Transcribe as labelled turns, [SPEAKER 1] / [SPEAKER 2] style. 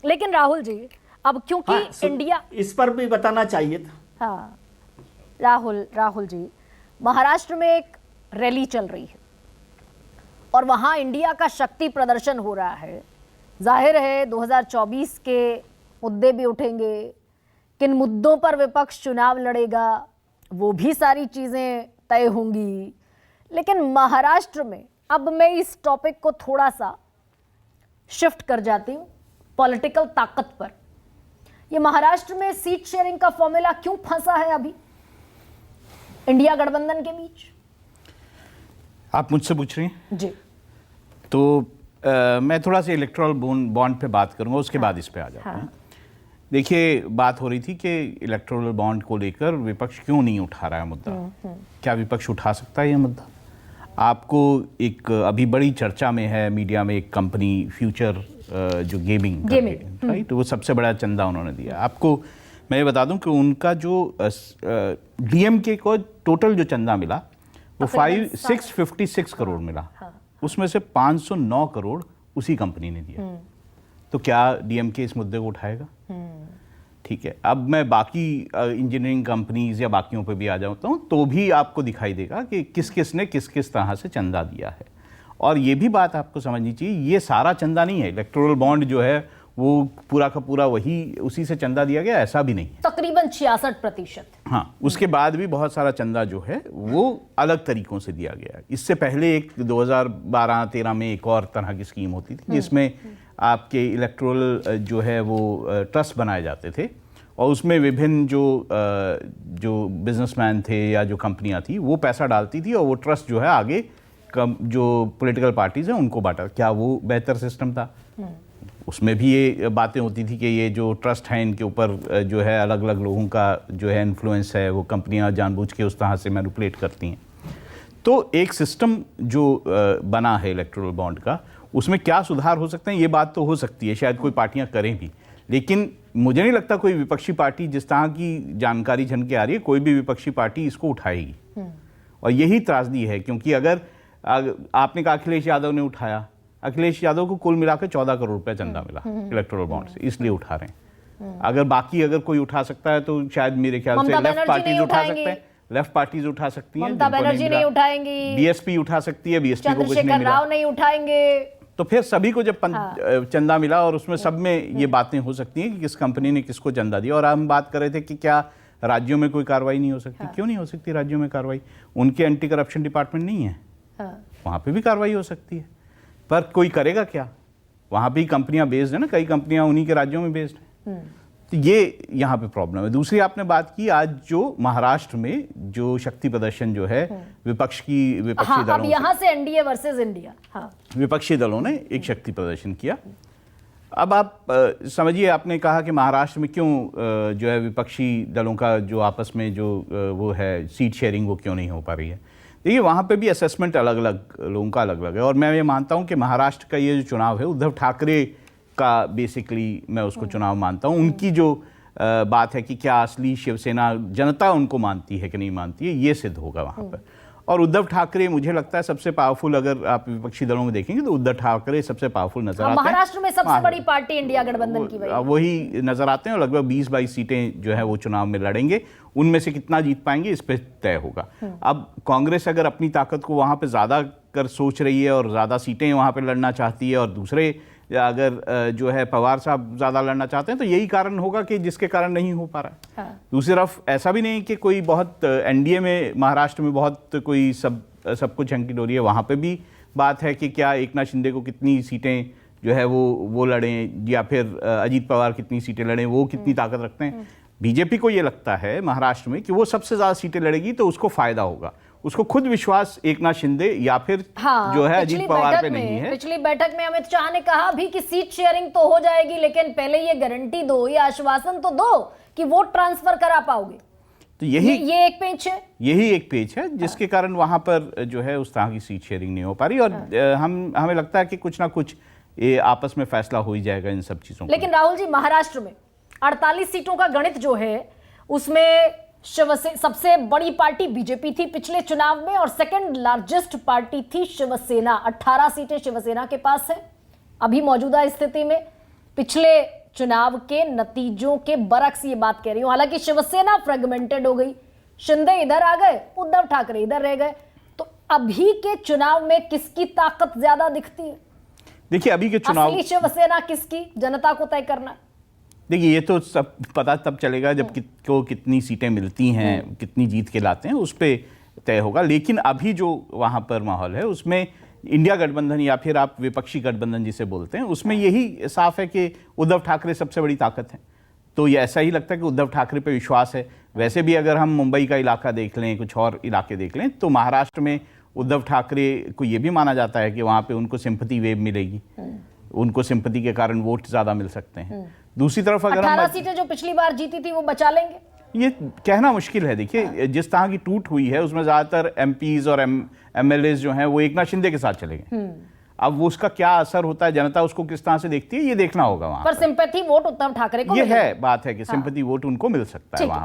[SPEAKER 1] लेकिन राहुल जी, अब क्योंकि इंडिया,
[SPEAKER 2] इस पर भी बताना चाहिए था।
[SPEAKER 1] हाँ राहुल जी, महाराष्ट्र में एक रैली चल रही है और वहां इंडिया का शक्ति प्रदर्शन हो रहा है। जाहिर है 2024 के मुद्दे भी उठेंगे, किन मुद्दों पर विपक्ष चुनाव लड़ेगा वो भी सारी चीजें तय होंगी। लेकिन महाराष्ट्र में, अब मैं इस टॉपिक को थोड़ा सा शिफ्ट कर जाती हूं पॉलिटिकल ताकत पर। ये महाराष्ट्र में सीट शेयरिंग का फॉर्मूला क्यों फंसा है अभी इंडिया गठबंधन के बीच?
[SPEAKER 3] आप मुझसे पूछ रही हैं
[SPEAKER 1] जी।
[SPEAKER 3] तो मैं थोड़ा सा इलेक्टोरल बॉन्ड पे बात करूंगा, उसके बाद इस पे आ जाते हैं। देखिए, बात हो रही थी कि इलेक्टोरल बॉन्ड को लेकर विपक्ष क्यों नहीं उठा रहा है मुद्दा। क्या विपक्ष उठा सकता है ये मुद्दा? आपको एक अभी बड़ी चर्चा में है मीडिया में एक कंपनी फ्यूचर जो गेमिंग राइट, वो सबसे बड़ा चंदा उन्होंने दिया। आपको मैं ये बता दूं कि उनका जो डीएमके को टोटल जो चंदा मिला वो 656 करोड़ मिला। उसमें से 509 करोड़ उसी कंपनी ने दिया। तो क्या डीएमके इस मुद्दे को उठाएगा? ठीक है, अब मैं बाकी इंजीनियरिंग कंपनीज या बाकियों पे भी आ जाता हूँ तो भी आपको दिखाई देगा कि किस किस ने किस किस तरह से चंदा दिया है। और ये भी बात आपको समझनी चाहिए, ये सारा चंदा नहीं है। इलेक्टोरल बॉन्ड जो है वो पूरा का पूरा वही उसी से चंदा दिया गया, ऐसा भी नहीं है।
[SPEAKER 1] तकरीबन 66%।
[SPEAKER 3] हाँ, उसके बाद भी बहुत सारा चंदा जो है वो अलग तरीकों से दिया गया है। इससे पहले एक 2012-13 में एक और तरह की स्कीम होती थी जिसमें आपके इलेक्टोरल जो है वो ट्रस्ट बनाए जाते थे और उसमें विभिन्न जो बिजनेसमैन थे या जो कंपनियां थी वो पैसा डालती थी और वो ट्रस्ट जो है आगे जो पॉलिटिकल पार्टीज हैं उनको बांटा। क्या वो बेहतर सिस्टम था? उसमें भी ये बातें होती थी कि ये जो ट्रस्ट है इनके ऊपर जो है अलग अलग लोगों का जो है इन्फ्लुएंस है, वो कंपनियां जानबूझ के उस तरह से मैनिपुलेट करती हैं। तो एक सिस्टम जो बना है इलेक्टोरल बॉन्ड का, उसमें क्या सुधार हो सकते हैं, ये बात तो हो सकती है, शायद कोई पार्टियां करें भी। लेकिन मुझे नहीं लगता कोई विपक्षी पार्टी, जिस तरह की जानकारी झन के आ रही है, कोई भी विपक्षी पार्टी इसको उठाएगी। और यही त्रासदी है, क्योंकि अगर आपने कहा अखिलेश यादव ने उठाया, अखिलेश यादव को कुल मिलाकर 14 करोड़ रुपए चंदा मिला इलेक्टोरल बॉन्ड से, इसलिए उठा रहे हैं। अगर कोई उठा सकता है तो शायद मेरे ख्याल से लेफ्ट पार्टीज उठा सकते हैं, लेफ्ट पार्टीज उठा सकती हैं।
[SPEAKER 1] ममता बनर्जी नहीं उठाएंगी,
[SPEAKER 3] बीएसपी उठा सकती है, बीएसपी को कुछ नहीं
[SPEAKER 1] चंद्रशेखर
[SPEAKER 3] मिला,
[SPEAKER 1] राव नहीं उठाएंगे।
[SPEAKER 3] तो फिर सभी को जब चंदा मिला और उसमें सब में ये बातें हो सकती हैं कि किस कंपनी ने किसको चंदा दिया। और हम बात कर रहे थे कि क्या राज्यों में कोई कार्रवाई नहीं हो सकती? क्यों नहीं हो सकती राज्यों में कार्रवाई? उनके एंटी करप्शन डिपार्टमेंट नहीं है, वहां पे भी कार्रवाई हो सकती है। पर कोई करेगा क्या? वहां भी कंपनियां बेस्ड है ना, कई कंपनियां उन्हीं के राज्यों में बेस्ड है। तो ये यहाँ पे प्रॉब्लम है। दूसरी आपने बात की आज जो महाराष्ट्र में जो शक्ति प्रदर्शन जो है विपक्षी दलों,
[SPEAKER 1] अब यहाँ से एनडीए वर्सेस इंडिया,
[SPEAKER 3] विपक्षी दलों ने एक शक्ति प्रदर्शन किया। अब आप समझिए, आपने कहा कि महाराष्ट्र में क्यों जो है विपक्षी दलों का जो आपस में जो वो है सीट शेयरिंग वो क्यों नहीं हो पा रही है। देखिए, वहाँ पे भी असेसमेंट अलग अलग लोगों का अलग अलग है। और मैं ये मानता हूँ कि महाराष्ट्र का ये जो चुनाव है उद्धव ठाकरे का बेसिकली मैं उसको चुनाव मानता हूँ। उनकी जो बात है कि क्या असली शिवसेना जनता उनको मानती है कि नहीं मानती है, ये सिद्ध होगा वहाँ पर। और उद्धव ठाकरे मुझे लगता है सबसे पावरफुल, अगर आप विपक्षी दलों में देखेंगे तो उद्धव ठाकरे सबसे पावरफुल नजर आते हैं।
[SPEAKER 1] महाराष्ट्र में सबसे बड़ी पार्टी इंडिया गठबंधन की
[SPEAKER 3] वही नजर आते हैं और लगभग 20-22 सीटें जो है वो चुनाव में लड़ेंगे। उनमें से कितना जीत पाएंगे इस पे तय होगा। अब कांग्रेस अगर अपनी ताकत को वहां पे ज्यादा कर सोच रही है और ज्यादा सीटें वहां पे लड़ना चाहती है और दूसरे अगर जो है पवार साहब ज्यादा लड़ना चाहते हैं, तो यही कारण होगा कि जिसके कारण नहीं हो पा रहा है। दूसरी तरफ ऐसा भी नहीं कि कोई बहुत एनडीए में महाराष्ट्र में बहुत कोई सब कुछ हंकी डोरी है। वहां पे भी बात है कि क्या एकनाथ शिंदे को कितनी सीटें जो है वो लड़ें या फिर अजीत पवार कितनी सीटें लड़ें, वो कितनी ताकत रखते हैं। बीजेपी को ये लगता है महाराष्ट्र में कि वो सबसे ज्यादा सीटें लड़ेगी तो उसको फायदा होगा। उसको खुद विश्वास एकनाथ शिंदे या फिर जो है अजीत पवार पे नहीं है।
[SPEAKER 1] पिछली बैठक में अमित शाह ने कहा भी कि सीट शेयरिंग तो हो जाएगी, लेकिन पहले ये गारंटी दो, ये आश्वासन तो दो कि वोट ट्रांसफर करा पाओगे।
[SPEAKER 3] तो ये
[SPEAKER 1] एक पेच है,
[SPEAKER 3] यही एक पेच है जिसके कारण वहां पर जो है उस तरह की सीट शेयरिंग नहीं हो पा रही। और हमें लगता है कि कुछ ना कुछ ये आपस में फैसला हो ही जाएगा इन सब चीजों।
[SPEAKER 1] लेकिन राहुल जी, महाराष्ट्र में 48 सीटों का गणित जो है उसमें शिवसेना सबसे बड़ी पार्टी बीजेपी थी पिछले चुनाव में और सेकंड लार्जेस्ट पार्टी थी शिवसेना। 18 सीटें शिवसेना के पास है अभी मौजूदा स्थिति में। पिछले चुनाव के नतीजों के बरक्स ये बात कह रही हूं। हालांकि शिवसेना फ्रेगमेंटेड हो गई, शिंदे इधर आ गए, उद्धव ठाकरे इधर रह गए, तो अभी के चुनाव में किसकी ताकत ज्यादा दिखती है?
[SPEAKER 3] देखिए अभी के चुनाव,
[SPEAKER 1] असली शिवसेना किसकी, जनता को तय करना है।
[SPEAKER 3] देखिए ये तो सब पता तब चलेगा जब को कितनी सीटें मिलती हैं, कितनी जीत के लाते हैं, उस पर तय होगा। लेकिन अभी जो वहाँ पर माहौल है उसमें इंडिया गठबंधन या फिर आप विपक्षी गठबंधन जिसे बोलते हैं, उसमें यही साफ है कि उद्धव ठाकरे सबसे बड़ी ताकत है। तो ये ऐसा ही लगता है कि उद्धव ठाकरे पे विश्वास है। वैसे भी अगर हम मुंबई का इलाका देख लें, कुछ और इलाके देख लें, तो महाराष्ट्र में उद्धव ठाकरे को ये भी माना जाता है कि वहाँ पे उनको सिंपैथी वेव मिलेगी, उनको सिंपैथी के कारण वोट ज़्यादा मिल सकते हैं। दूसरी तरफ अगर
[SPEAKER 1] 18 सीटें जो पिछली बार जीती थी वो बचा लेंगे,
[SPEAKER 3] ये कहना मुश्किल है। देखिए जिस तरह की टूट हुई है उसमें ज़्यादातर एमपीज और एमएलएज जो हैं वो एकनाथ शिंदे के साथ चले गए। अब वो उसका क्या असर होता है, जनता उसको किस तरह से देखती है, ये देखना होगा वहाँ
[SPEAKER 1] पर सिंपैथी वोट उद्धव ठाकरे को
[SPEAKER 3] ये
[SPEAKER 1] मिलेगा।
[SPEAKER 3] है बात है कि सिंपैथी वोट उनको मिल सकता है
[SPEAKER 1] ठीक है।
[SPEAKER 3] वहाँ।